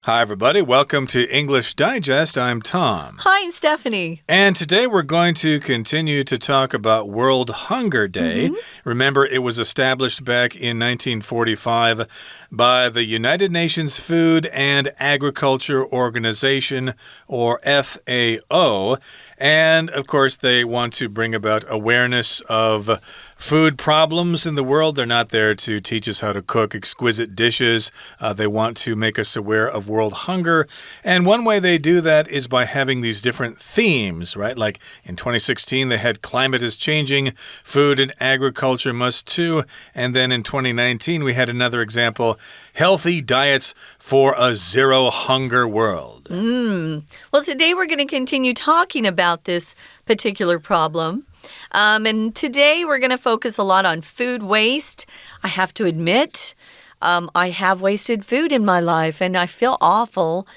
Hi, everybody. Welcome to English Digest. I'm Tom. Hi, I'm Stephanie. And today we're going to continue to talk about World Hunger Day. Remember, it was established back in 1945 by the United Nations Food and Agriculture Organization, or FAO. And, of course, they want to bring about awareness of food problems in the world. They're not there to teach us how to cook exquisite dishes. They want to make us aware of world hunger. And one way they do that is by having these different themes, right? Like in 2016, they had climate is changing, food and agriculture must too. And then in 2019, we had another example, healthy diets for a zero hunger world. Well, today we're going to continue talking about this particular problem. And today we're going to focus a lot on food waste. I have to admit, I have wasted food in my life, and I feel awful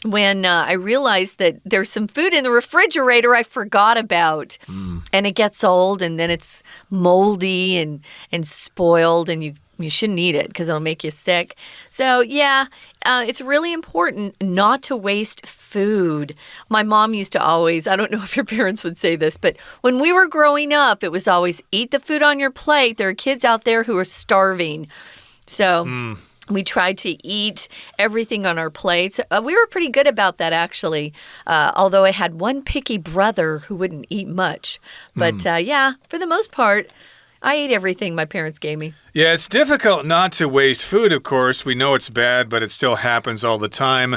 when I realize that there's some food in the refrigerator I forgot about. And it gets old, and then it's moldy and spoiled, and you shouldn't eat it because it'll make you sick. So, yeah, it's really important not to waste food. My mom used to always, I don't know if your parents would say this, but when we were growing up, it was always eat the food on your plate. There are kids out there who are starving. So we tried to eat everything on our plates. We were pretty good about that, actually, although I had one picky brother who wouldn't eat much. But, yeah, for the most part, I ate everything my parents gave me. Yeah, it's difficult not to waste food, of course. We know it's bad, but it still happens all the time.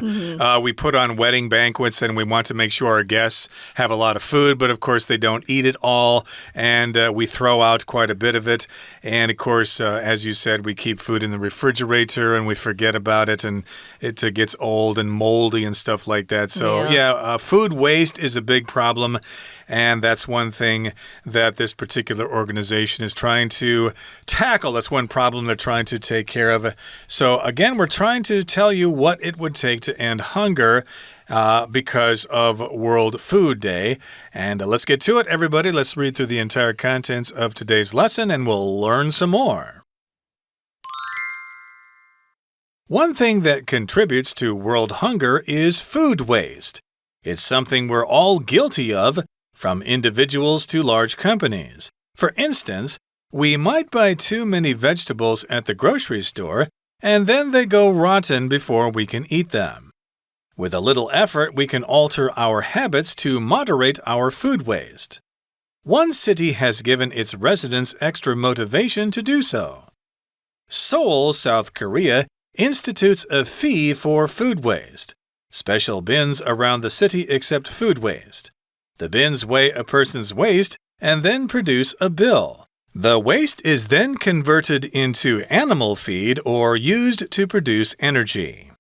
We put on wedding banquets, and we want to make sure our guests have a lot of food, but of course they don't eat it all, and we throw out quite a bit of it. And of course, as you said, we keep food in the refrigerator, and we forget about it, and it gets old and moldy and stuff like that. So, yeah, food waste is a big problem, and that's one thing that this particular organization is trying to tackle. That's one problem they're trying to take care of. So again, we're trying to tell you what it would take to end hunger because of World Food Day. And let's get to it, everybody. Let's read through the entire contents of today's lesson and we'll learn some more. One thing that contributes to world hunger is food waste. It's something we're all guilty of, from individuals to large companies. For instance, we might buy too many vegetables at the grocery store, and then they go rotten before we can eat them. With a little effort, we can alter our habits to moderate our food waste. One city has given its residents extra motivation to do so. Seoul, South Korea, institutes a fee for food waste. Special bins around the city accept food waste. The bins weigh a person's waste and then produce a bill. The waste is then converted into animal feed or used to produce energy.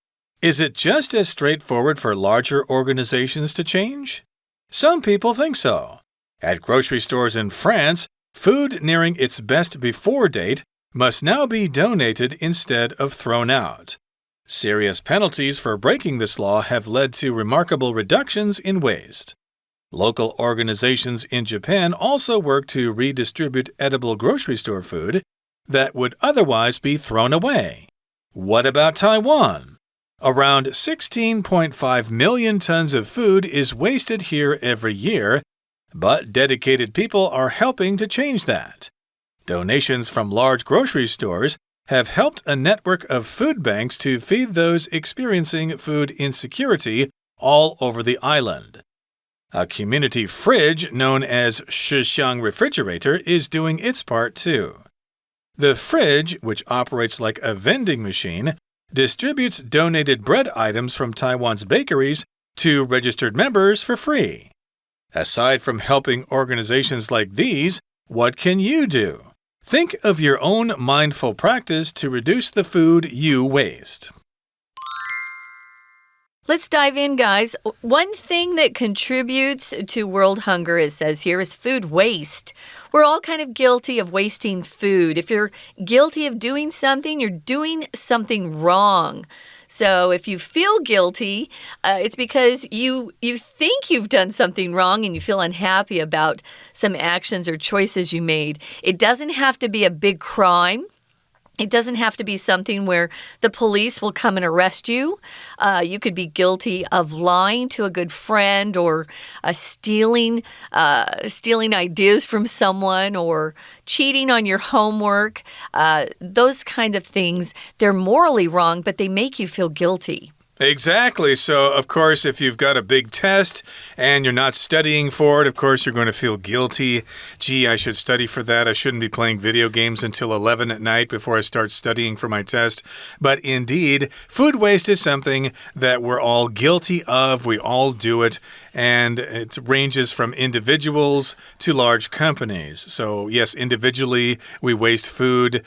Is it just as straightforward for larger organizations to change? Some people think so. At grocery stores in France, food nearing its best before date must now be donated instead of thrown out. Serious penalties for breaking this law have led to remarkable reductions in waste. Local organizations in Japan also work to redistribute edible grocery store food that would otherwise be thrown away. What about Taiwan? Around 16.5 million tons of food is wasted here every year, but dedicated people are helping to change that. Donations from large grocery stores have helped a network of food banks to feed those experiencing food insecurity all over the island. A community fridge known as Shixiang refrigerator is doing its part too. The fridge, which operates like a vending machine, distributes donated bread items from Taiwan's bakeries to registered members for free. Aside from helping organizations like these, what can you do? Think of your own mindful practice to reduce the food you waste. Let's dive in, guys. One thing that contributes to world hunger, it says here, is food waste. We're all kind of guilty of wasting food. If you're guilty of doing something, you're doing something wrong. So if you feel guilty, it's because you think you've done something wrong and you feel unhappy about some actions or choices you made. It doesn't have to be a big crime. It doesn't have to be something where the police will come and arrest you. You could be guilty of lying to a good friend or stealing ideas from someone or cheating on your homework. Those kind of things, they're morally wrong, but they make you feel guilty. Exactly. So, of course, if you've got a big test and you're not studying for it, of course, you're going to feel guilty. Gee, I should study for that. I shouldn't be playing video games until 11 at night before I start studying for my test. But indeed, food waste is something that we're all guilty of. We all do it. And it ranges from individuals to large companies. So, yes, individually, we waste food.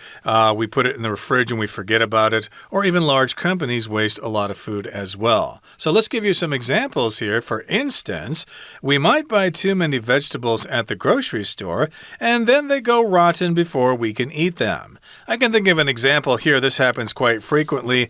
We put it in the fridge and we forget about it. Or even large companies waste a lot of food as well. So let's give you some examples here. For instance, we might buy too many vegetables at the grocery store, and then they go rotten before we can eat them. I can think of an example here. This happens quite frequently.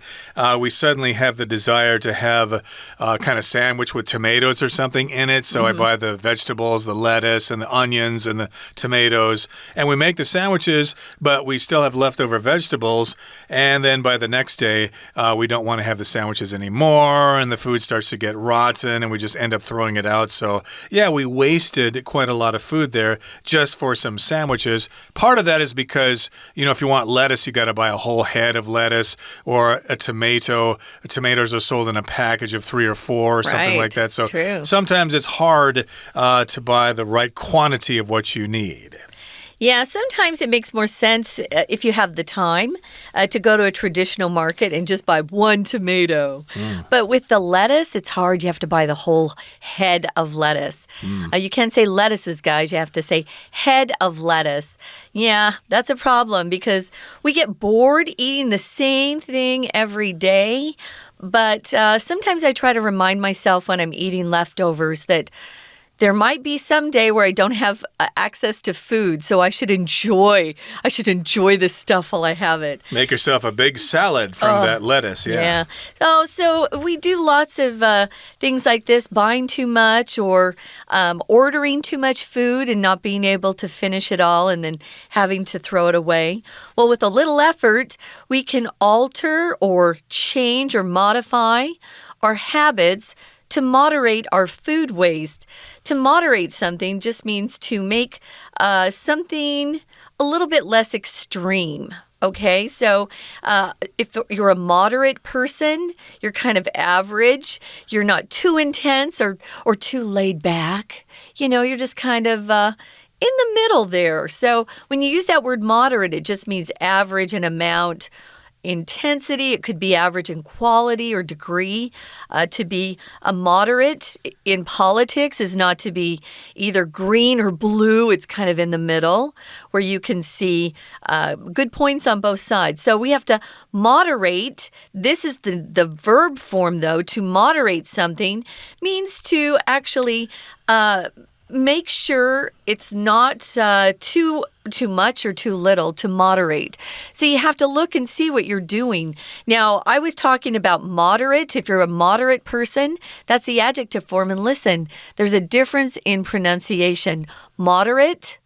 We suddenly have the desire to have a kind of sandwich with tomatoes or something in it. So I buy the vegetables, the lettuce, and the onions, and the tomatoes, and we make the sandwiches, but we still have leftover vegetables. And then by the next day, we don't want to have the sandwiches anymore, and the food starts to get rotten, and we just end up throwing it out. So, yeah, we wasted quite a lot of food there just for some sandwiches. Part of that is because, if you want lettuce, you got to buy a whole head of lettuce or a tomato. Tomatoes are sold in a package of 3 or 4 or something like that. So sometimes it's hard to buy the right quantity of what you need. Yeah, sometimes it makes more sense if you have the time to go to a traditional market and just buy one tomato. But with the lettuce, it's hard. You have to buy the whole head of lettuce. You can't say lettuces, guys. You have to say head of lettuce. Yeah, that's a problem because we get bored eating the same thing every day. But sometimes I try to remind myself when I'm eating leftovers that there might be some day where I don't have access to food, so I should enjoy this stuff while I have it. Make yourself a big salad from that lettuce, yeah. So we do lots of things like this, buying too much or ordering too much food and not being able to finish it all and then having to throw it away. Well, with a little effort, we can alter or change or modify our habits to moderate our food waste. To moderate something just means to make something a little bit less extreme. Okay, so if you're a moderate person, you're kind of average, you're not too intense or too laid back. You're just kind of in the middle there. So when you use that word moderate, it just means average in amount. Intensity, it could be average in quality or degree. To be a moderate in politics is not to be either green or blue. It's kind of in the middle where you can see good points on both sides. So we have to moderate. This is the verb form, though. To moderate something means to actually make sure it's not too much or too little, to moderate. So you have to look and see what you're doing. Now, I was talking about moderate. If you're a moderate person, that's the adjective form. And listen, there's a difference in pronunciation. Moderate,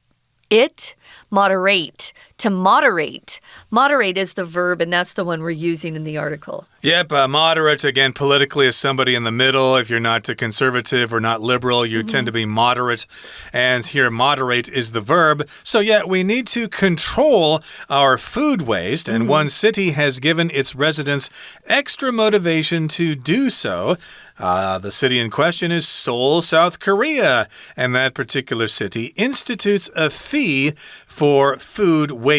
moderate. To moderate. Moderate is the verb, and that's the one we're using in the article. Yep, moderate, again, politically is somebody in the middle. If you're not conservative or not liberal, you tend to be moderate. And here, moderate is the verb. So, yeah, we need to control our food waste, and one city has given its residents extra motivation to do so. The city in question is Seoul, South Korea, and that particular city institutes a fee for food waste.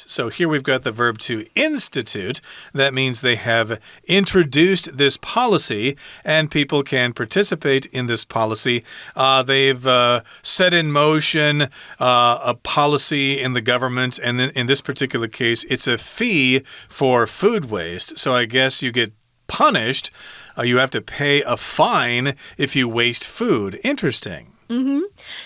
So here we've got the verb to institute. That means they have introduced this policy and people can participate in this policy. They've set in motion a policy in the government, and in this particular case, it's a fee for food waste. So I guess you get punished. You have to pay a fine if you waste food. Interesting.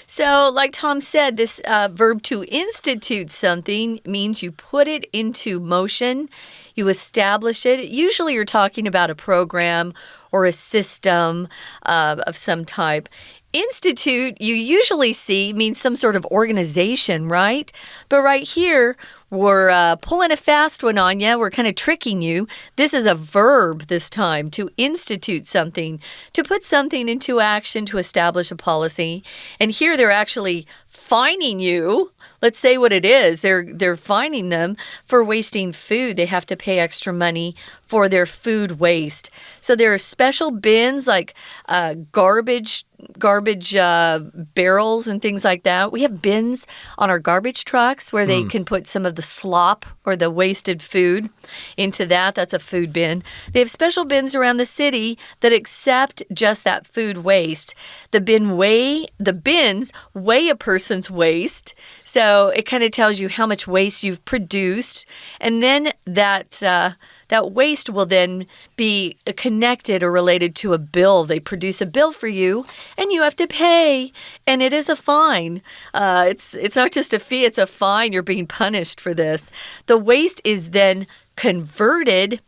So, like Tom said, this verb to institute something means you put it into motion, you establish it. Usually you're talking about a program or a system of some type. Institute, you usually see, means some sort of organization, right? But right here, we're pulling a fast one on you. We're kind of tricking you. This is a verb this time, to institute something, to put something into action, to establish a policy. And here they're actually fining you. Let's say what it is. They're fining them for wasting food. They have to pay extra money for their food waste. So there are special bins like garbage barrels and things like that. We have bins on our garbage trucks where they can put some of the slop or the wasted food into that. That's a food bin. They have special bins around the city that accept just that food waste. The bins weigh a person's waste. So it kind of tells you how much waste you've produced. And then that waste will then be connected or related to a bill. They produce a bill for you, and you have to pay, and it is a fine. It's not just a fee, it's a fine. You're being punished for this. The waste is then converted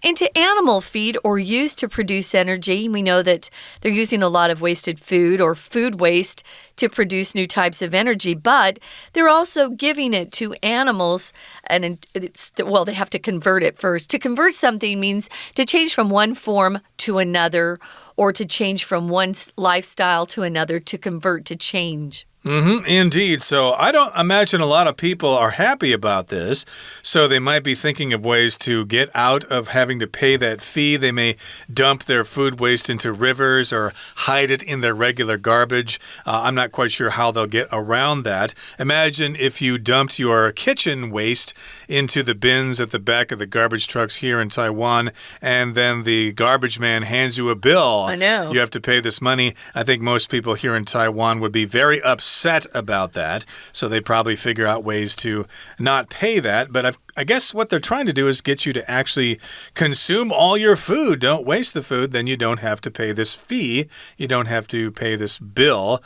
into animal feed or used to produce energy. We know that they're using a lot of wasted food or food waste to produce new types of energy, but they're also giving it to animals, and they have to convert it first. To convert something means to change from one form to another, or to change from one lifestyle to another, to convert, to change. Indeed. So I don't imagine a lot of people are happy about this. So they might be thinking of ways to get out of having to pay that fee. They may dump their food waste into rivers or hide it in their regular garbage. I'm not quite sure how they'll get around that. Imagine if you dumped your kitchen waste into the bins at the back of the garbage trucks here in Taiwan, and then the garbage man hands you a bill. I know. You have to pay this money. I think most people here in Taiwan would be very upset about that, so they probably figure out ways to not pay that. But I guess what they're trying to do is get you to actually consume all your food. Don't waste the food, then you don't have to pay this fee. You don't have to pay this bill.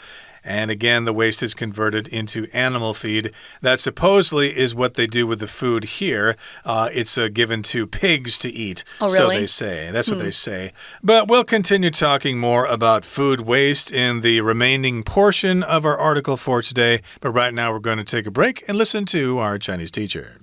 And again, the waste is converted into animal feed. That supposedly is what they do with the food here. It's given to pigs to eat. Oh, really? So they say. That's what they say. But we'll continue talking more about food waste in the remaining portion of our article for today. But right now, we're going to take a break and listen to our Chinese teacher.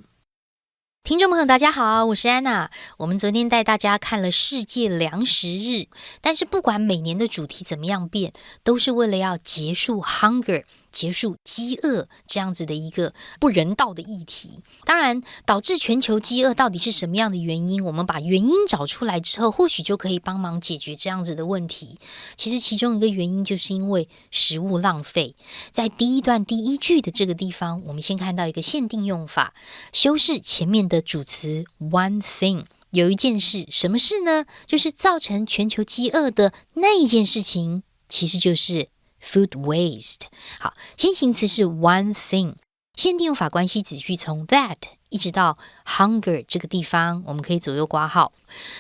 听众朋友大家好，我是安娜。我们昨天带大家看了世界粮食日，但是不管每年的主题怎么样变，都是为了要结束 hunger， 结束饥饿这样子的一个不人道的议题。当然，导致全球饥饿到底是什么样的原因，我们把原因找出来之后，或许就可以帮忙解决这样子的问题。其实其中一个原因就是因为食物浪费。在第一段第一句的这个地方，我们先看到一个限定用法，修饰前面的主词 one thing。有一件事，什么事呢？就是造成全球饥饿的那一件事情，其实就是food waste。 好，先行词是 one thing， 限定用法关系子句从 that 一直到 hunger 这个地方，我们可以左右括号。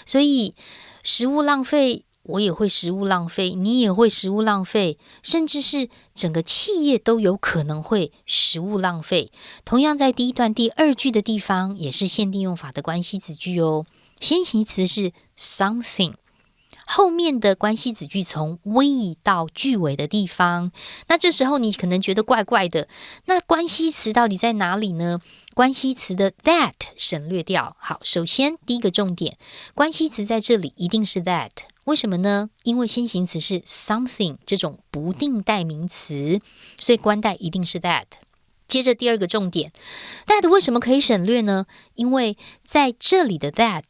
所以食物浪费，我也会食物浪费，你也会食物浪费，甚至是整个企业都有可能会食物浪费。同样在第一段第二句的地方，也是限定用法的关系子句哦。先行词是 something，后面的关系子句从 we 到句尾的地方，那这时候你可能觉得怪怪的，那关系词到底在哪里呢？关系词的 that 省略掉。好，首先第一个重点，关系词在这里一定是 that， 为什么呢？因为先行词是 something 这种不定代名词，所以关代一定是 that。接着第二个重点， that 为什么可以省略呢？因为在这里的 that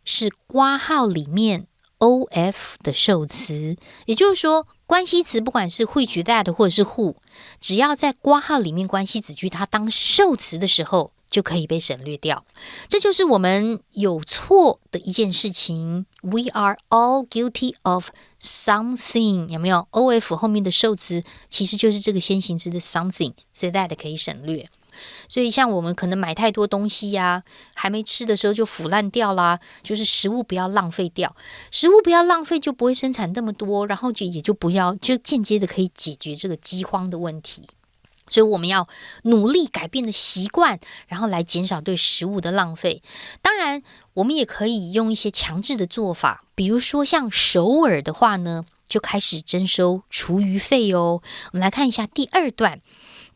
是括号里面 of 的受词，也就是说关系词不管是 which that 或者是 who， 只要在括号里面关系子句它当受词的时候就可以被省略掉。这就是我们有错的一件事情， We are all guilty of something， 有没有？ of 后面的受词其实就是这个先行词的 something， 所以 that 可以省略。所以像我们可能买太多东西呀，还没吃的时候就腐烂掉啦，就是食物不要浪费掉，食物不要浪费就不会生产那么多，然后也就不要，就间接的可以解决这个饥荒的问题。所以我们要努力改变的习惯，然后来减少对食物的浪费。当然，我们也可以用一些强制的做法，比如说像首尔的话呢，就开始征收厨余费哦。我们来看一下第二段。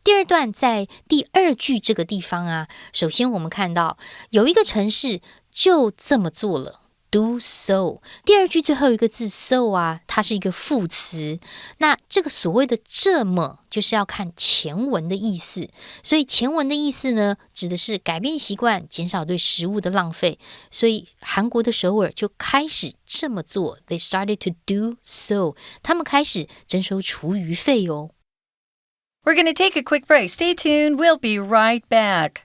第二段在第二句这个地方啊，首先我们看到有一个城市就这么做了。Do so， 第二句最后一个字 so 啊，它是一个副词。那这个所谓的这么，就是要看前文的意思。所以前文的意思呢，指的是改变习惯，减少对食物的浪费。所以韩国的首尔就开始这么做。They started to do so， 他们开始征收厨余费哦。We're going to take a quick break. Stay tuned. We'll be right back.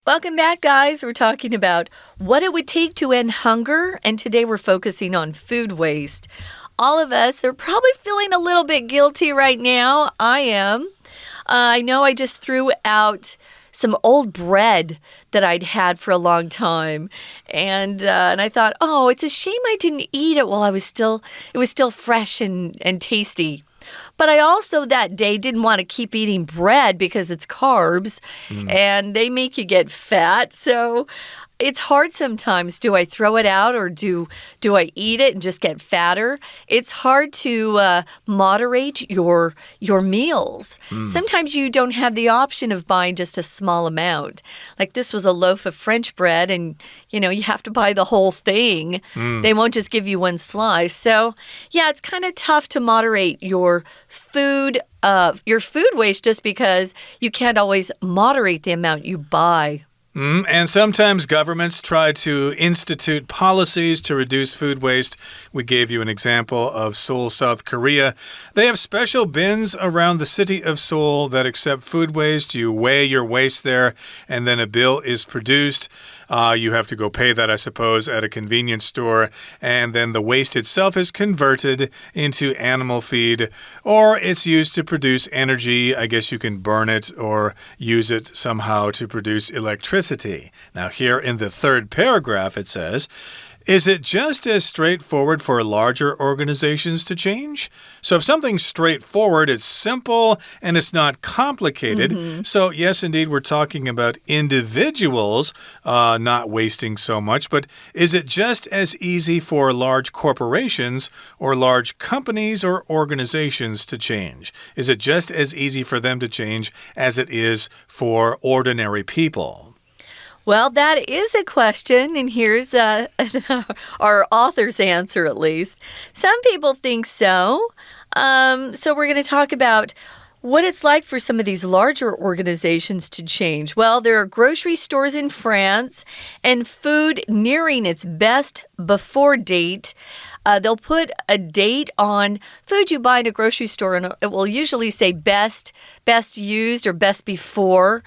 Welcome back, guys. We're talking about what it would take to end hunger, and today we're focusing on food waste. All of us are probably feeling a little bit guilty right now. I am. I know I just threw out some old bread that I'd had for a long time, and I thought, oh, it's a shame I didn't eat it while it was still fresh and tasty.But I also that day didn't want to keep eating bread because it's carbs and they make you get fat. So it's hard sometimes. Do I throw it out or do I eat it and just get fatter? It's hard to moderate your meals. Sometimes you don't have the option of buying just a small amount. Like this was a loaf of French bread and, you have to buy the whole thing. They won't just give you one slice. So, yeah, it's kind of tough to moderate your food waste just because you can't always moderate the amount you buy.And sometimes governments try to institute policies to reduce food waste. We gave you an example of Seoul, South Korea. They have special bins around the city of Seoul that accept food waste. You weigh your waste there, and then a bill is produced.You have to go pay that, I suppose, at a convenience store. And then the waste itself is converted into animal feed, or it's used to produce energy. I guess you can burn it or use it somehow to produce electricity. Now, here in the third paragraph, it says,Is it just as straightforward for larger organizations to change? So if something's straightforward, it's simple and it's not complicated. So yes, indeed, we're talking about individuals not wasting so much. But is it just as easy for large corporations or large companies or organizations to change? Is it just as easy for them to change as it is for ordinary people?Well, that is a question, and here's our author's answer, at least. Some people think so. So we're going to talk about what it's like for some of these larger organizations to change. Well, there are grocery stores in France, and food nearing its best before date.They'll put a date on food you buy in a grocery store, and it will usually say best used or best before,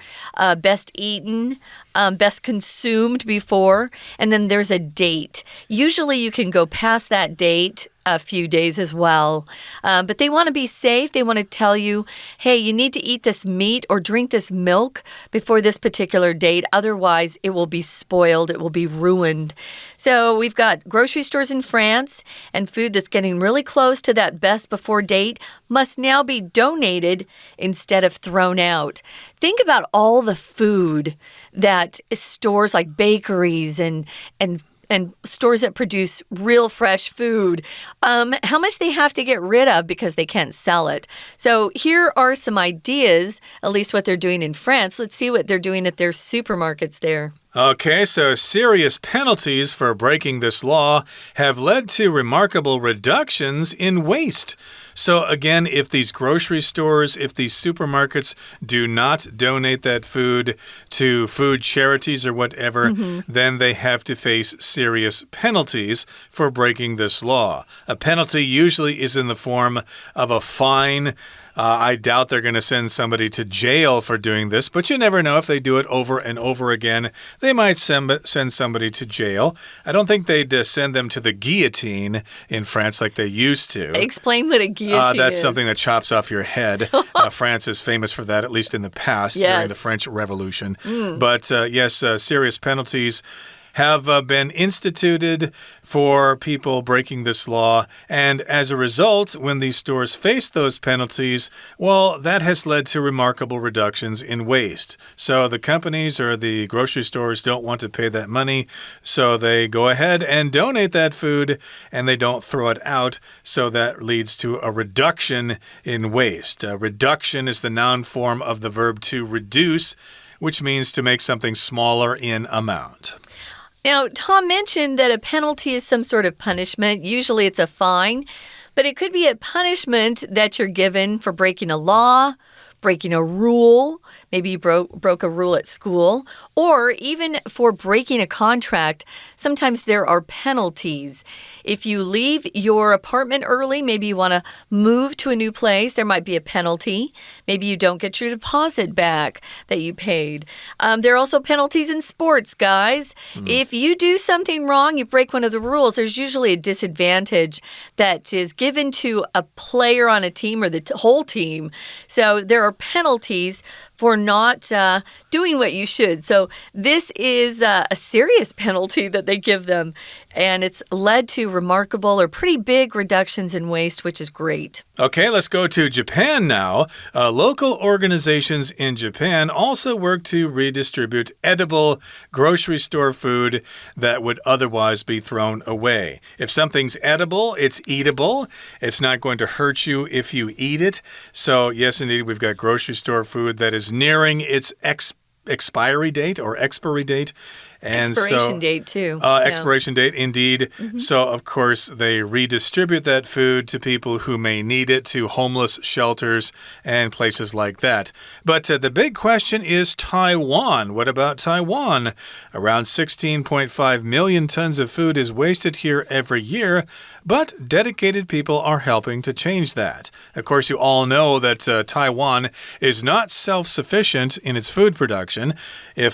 best eaten, best consumed before, and then there's a date. Usually you can go past that date a few days as well. But they want to be safe. They want to tell you, hey, you need to eat this meat or drink this milk before this particular date. Otherwise, it will be spoiled. It will be ruined. So we've got grocery stores in France, and food that's getting really close to that best before date must now be donated instead of thrown out. Think about all the food that stores like bakeries and stores that produce real fresh food, how much they have to get rid of because they can't sell it. So here are some ideas, at least what they're doing in France. Let's see what they're doing at their supermarkets there.Okay, so serious penalties for breaking this law have led to remarkable reductions in waste. So again, if these grocery stores, if these supermarkets do not donate that food to food charities or whatever, then they have to face serious penalties for breaking this law. A penalty usually is in the form of a fine.I doubt they're going to send somebody to jail for doing this, but you never know if they do it over and over again. They might send somebody to jail. I don't think they'd send them to the guillotine in France like they used to. Explain what a guillotine That's is? something that chops off your head. France is famous for that, at least in the past, during the French Revolution. But yes, serious penalties have been instituted for people breaking this law. And as a result, when these stores face those penalties, well, that has led to remarkable reductions in waste. So the companies or the grocery stores don't want to pay that money, so they go ahead and donate that food, and they don't throw it out. So that leads to a reduction in waste. Reduction is the noun form of the verb to reduce, which means to make something smaller in amount. Now, Tom mentioned that a penalty is some sort of punishment. Usually it's a fine, but it could be a punishment that you're given for breaking a law, breaking a rule. Maybe you broke a rule at school, or even for breaking a contract. Sometimes there are penalties. If you leave your apartment early, maybe you want to move to a new place, there might be a penalty. Maybe you don't get your deposit back that you paid. There are also penalties in sports, guys. If you do something wrong, you break one of the rules, there's usually a disadvantage that is given to a player on a team or the whole team. So there are penalties for not doing what you should. So this is a serious penalty that they give them, and it's led to remarkable or pretty big reductions in waste, which is great. Okay, let's go to Japan now. Local organizations in Japan also work to redistribute edible grocery store food that would otherwise be thrown away. If something's edible, it's eatable. It's not going to hurt you if you eat it. So, yes, indeed, we've got grocery store food that is nearing its expiry date or expiry date. And expiration date, too. Expiration date, indeed. So, of course, they redistribute that food to people who may need it, to homeless shelters and places like that. But the big question is Taiwan. What about Taiwan? Around 16.5 million tons of food is wasted here every year, but dedicated people are helping to change that. Of course, you all know that Taiwan is not self-sufficient in its food production. If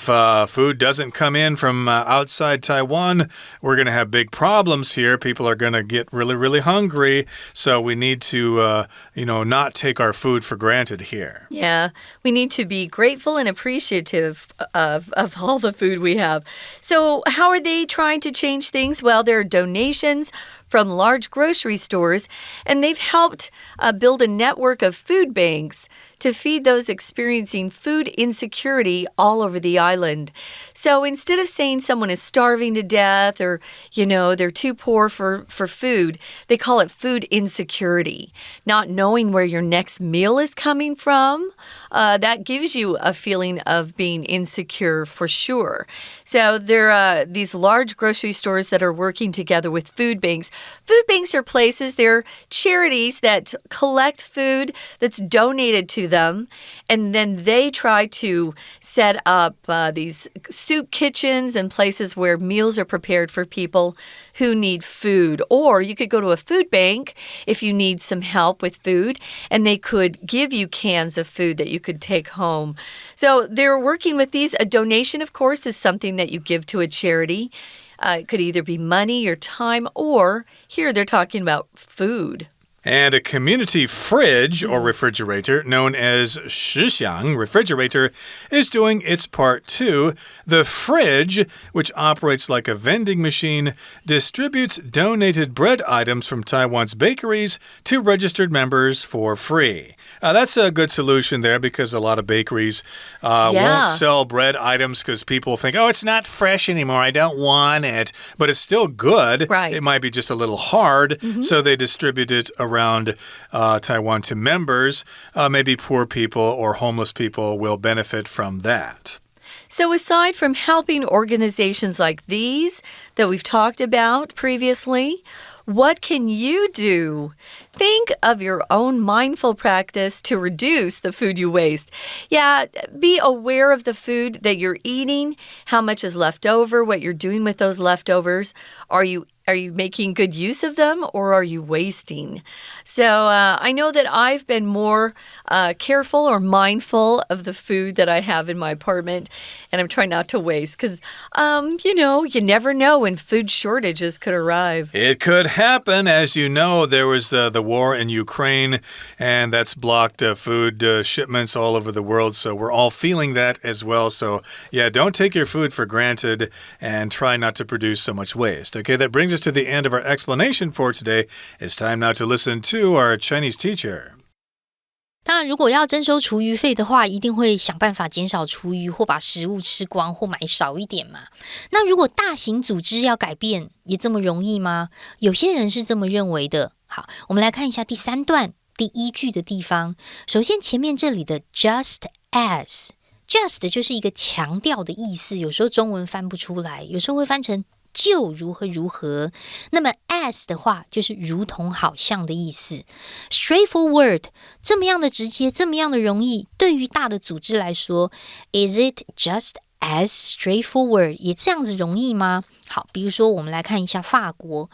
food doesn't come in from outside Taiwan, we're going to have big problems here. People are going to get really, really hungry. So we need to, not take our food for granted here. Yeah, we need to be grateful and appreciative of all the food we have. So how are they trying to change things? Well, there are donations from large grocery stores, and they've helped build a network of food banks to feed those experiencing food insecurity all over the island. So instead of saying someone is starving to death or, they're too poor for food, they call it food insecurity. Not knowing where your next meal is coming from, that gives you a feeling of being insecure for sure. So there are these large grocery stores that are working together with food banks. Food banks are places, they're charities that collect food that's donated to them, and then they try to set up these soup kitchens and places where meals are prepared for people who need food. Or you could go to a food bank if you need some help with food, and they could give you cans of food that you could take home. So they're working with these. A donation, of course, is something that you give to a charity. It could either be money or time, or here they're talking about food. And a community fridge or refrigerator known as 食箱 refrigerator is doing its part too. The fridge, which operates like a vending machine, distributes donated bread items from Taiwan's bakeries to registered members for free. That's a good solution there because a lot of bakeries won't sell bread items because people think, oh, it's not fresh anymore. I don't want it. But it's still good. Right. It might be just a little hard. So they distribute it around Taiwan to members. Maybe poor people or homeless people will benefit from that. So aside from helping organizations like these that we've talked about previously, what can you do? Think of your own mindful practice to reduce the food you waste. Yeah, be aware of the food that you're eating, how much is left over, what you're doing with those leftovers. Are you Are you making good use of them or are you wasting? So I know that I've been more careful or mindful of the food that I have in my apartment, and I'm trying not to waste because, you never know when food shortages could arrive. It could happen. As you know, there was the war in Ukraine, and that's blocked food shipments all over the world, so we're all feeling that as well. So, yeah, don't take your food for granted and try not to produce so much waste. Okay, that brings us to the end of our explanation for today. It's time now to listen to our Chinese teacher. 当然，如果要征收厨余费的话，一定会想办法减少厨余，或把食物吃光，或买少一点嘛。那如果大型组织要改变，也这么容易吗？有些人是这么认为的。好，我们来看一下第3段第一句的地方。首先，前面这里的 just as。Just 就是一个强调的意思，有时候中文翻不出来，有时候会翻成就如何如何。那么 as 的话就是如同好像的意思。Straightforward 这么样的直接，这么样的容易，对于大的组织来说 Is it just as straightforward 也这样子容易吗？好，比如说我们来看一下法国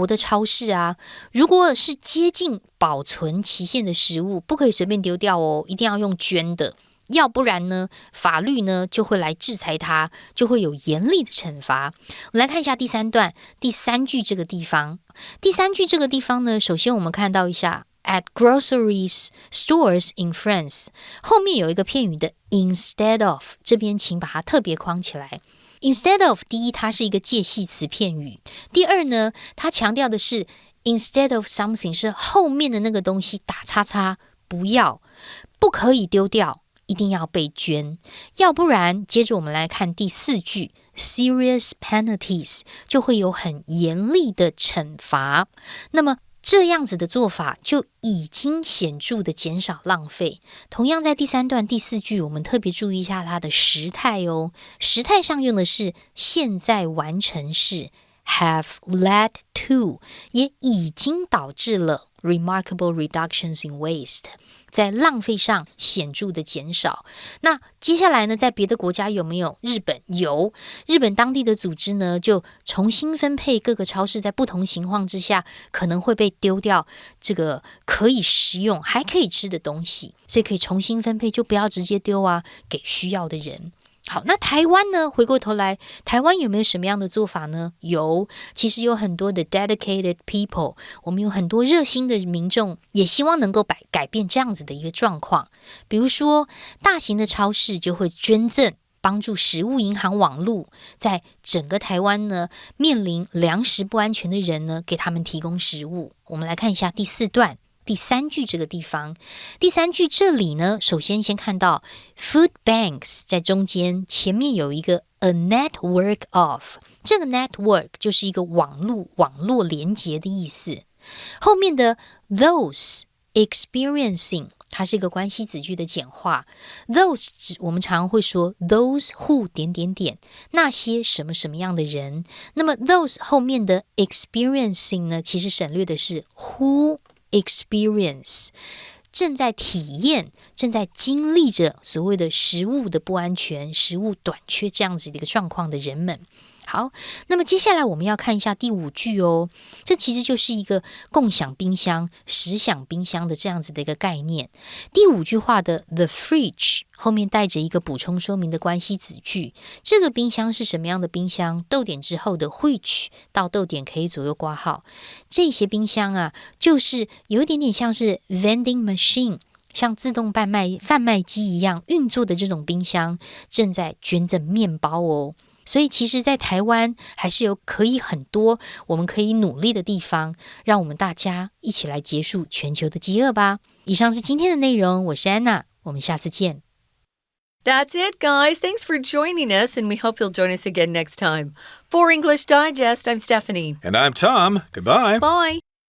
的超市啊，如果是接近保存期限的食物，不可以随便丢掉哦，一定要用捐的。要不然呢，法律呢就会来制裁他，就会有严厉的惩罚。我们来看一下第3段第3句这个地方。第3句这个地方呢，首先我们看到一下 at groceries stores in France， 后面有一个片语的 instead of， 这边请把它特别框起来。Instead of， 第一，它是一个介系词片语。第二呢，它强调的是 instead of something， 是后面的那个东西打叉叉，不可以丢掉。一定要被捐，要不然接着我们来看第4句 serious penalties， 就会有很严厉的惩罚。那么这样子的做法就已经显著的减少浪费。同样在第3段第4句，我们特别注意一下它的时态哦。时态上用的是现在完成式 have led to， 也已经导致了 remarkable reductions in waste，在浪费上显著的减少。那接下来呢，在别的国家有没有？日本有，日本当地的组织呢，就重新分配各个超市在不同情况之下可能会被丢掉这个可以食用还可以吃的东西，所以可以重新分配，就不要直接丢啊，给需要的人。好，那台湾呢？回过头来，台湾有没有什么样的做法呢？有，其实有很多的 dedicated people， 我们有很多热心的民众，也希望能够改变这样子的一个状况。比如说，大型的超市就会捐赠，帮助食物银行网路，在整个台湾呢，面临粮食不安全的人呢，给他们提供食物。我们来看一下第4段。第3句这个地方，第3句这里呢，首先看到 food banks 在中间，前面有一个 a network of， 这个 network 就是一个网络连结的意思。后面的 those experiencing， 它是一个关系子句的简化。those 我们常会说 those who 那些什么什么样的人。那么 those 后面的 experiencing 呢，其实省略的是 who experience， 正在体验，正在经历着所谓的食物的不安全、食物短缺这样子的一个状况的人们。好，那么接下来我们要看一下第5句哦，这其实就是一个共享冰箱、实享冰箱的这样子的一个概念。第5句话的 the fridge 后面带着一个补充说明的关系子句，这个冰箱是什么样的冰箱？逗点之后的 which 到逗点可以左右括号。这些冰箱啊，就是有一点点像是 vending machine， 像自动贩卖机一样运作的这种冰箱，正在捐赠面包哦。所以其实在台湾还是有可以很多我们可以努力的地方，让我们大家一起来结束全球的饥饿吧。以上是今天的内容，我是安娜，我们下次见。That's it, guys. Thanks for joining us, and we hope you'll join us again next time. For English Digest, I'm Stephanie. And I'm Tom. Goodbye. Bye.